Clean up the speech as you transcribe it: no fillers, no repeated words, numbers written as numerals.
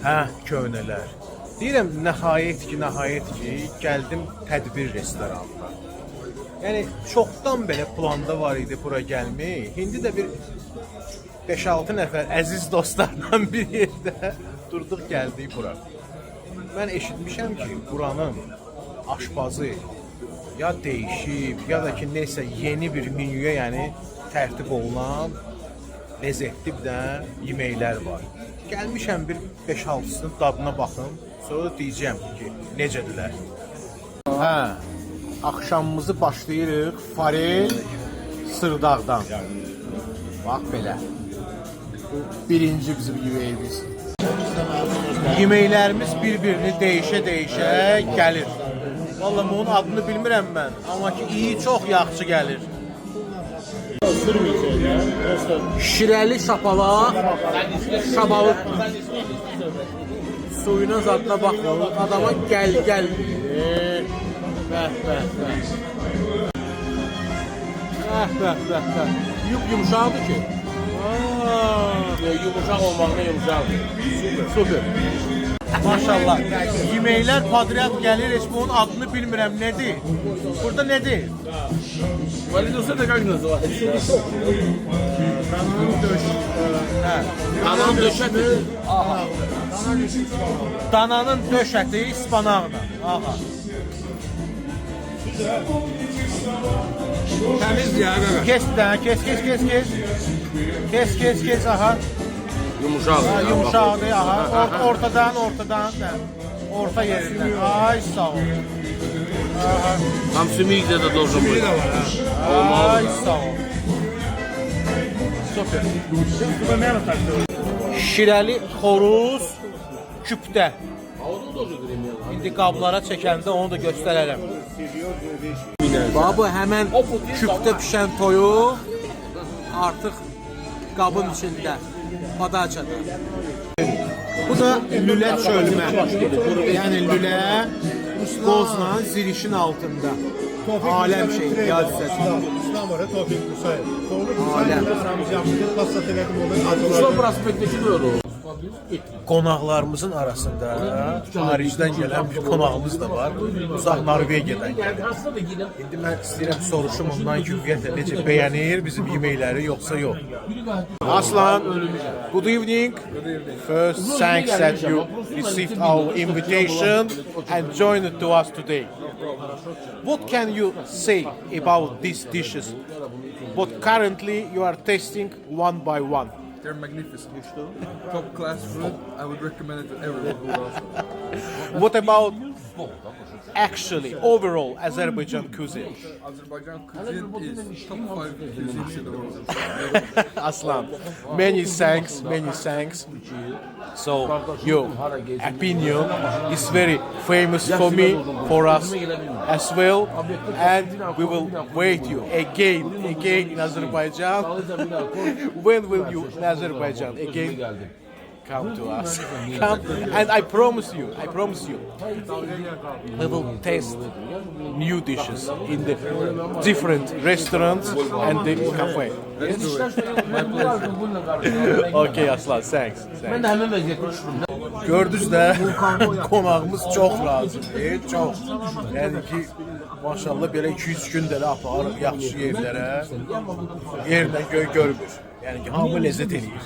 Hə, köhnələr. Deyirəm, nəhayət ki, gəldim tədbir restoranına. Yəni, çoxdan belə planda var idi bura gəlmək. İndi də bir 5-6 nəfər əziz dostlarla bir yerdə durduq, gəldik bura. Mən eşitmişəm ki, buranın aşpazı ya dəyişib, ya da ki, neysə yeni bir menüyə, yəni tərtib olunan ləzzətli bir də yeməklər var. Gəlmişəm bir 5-6-sının dadına baxım, sonra deyəcəm ki, necədirlər. Hə, axşamımızı başlayırıq farel Sırdağdan. Bax belə. Bu birinci bizim yeməyimiz. Yeməklərimiz bir-birini dəyişə-dəyişə gəlir. Vallahi bunun adını bilmirəm mən, amma ki iyi çox yaxşı gəlir. Şirəli şapalaq, şabalık. Suyuna zadına baxın, adama gəl. Bəh. Yumuşaqdır ki. Yumuşaq olmaqla yumuşaqdır. Super. Maşallah. Yeməklər padriyat gəlir, heç bunun adını bilmirəm, nədir? Burada nədir? Validosa da как называется? Dananın döşəti. Aha. Dananın döşəti ispanaqla. Aha. Təmiz ya. Kes bir dənə, kes, aha. Yumuşaq. Yumuşaqdır, aha. Ortadan. Orta yerindən. Ay, sağ ol. Aha. Tam sümük de должен быть. Ay, sağ ol. Super. Şirəli xoruz küpdə. İndi qablara çəkəndə onu da göstərərəm. Baba, həmən küpdə pişən toyu artıq qabın içində, padachada. Bu da lülə çölmə. Yəni lülə qozla zirişin altında. Aləm şey, yad səsi. Aləm. Что проспектdeki böyle o? Qonaqlarımızın arasında xaricdən gələn bir qonağımız da var. Uzaq Norvegiyadan gəlir. İndi mən istəyirəm soruşum ondan ki, ümumiyyətlə necə bəyənir bizim yeməkləri yoxsa yox. Aslan, good evening. First, thanks that you received our invitation and joined to us today. What can you say about these dishes? What currently you are tasting one by one? They're magnificent. Top class food. I would recommend it to everyone who loves it. What about actually overall Azerbaijan cuisine? Azerbaijan cuisine is top 5 cuisines in the world. Aslan, many thanks. So your opinion is very famous for me, for us as well, and we will wait you again in Azerbaijan. When will you in Azerbaijan again? Come to us. Come, and I promise you, we will taste new dishes in the different restaurants and the cafe. Let's do it. My pleasure. Okay Aslan, thanks. Ben de hemen vəziyyətə düşürüm. Gördünüz də qonağımız çox razıdır, çox. Yəni ki, maşallah belə 2-3 gün də aparır yaxşı yerlərə, yerdən göy görmür. Yəni ki, hamı ləzzət eləyir.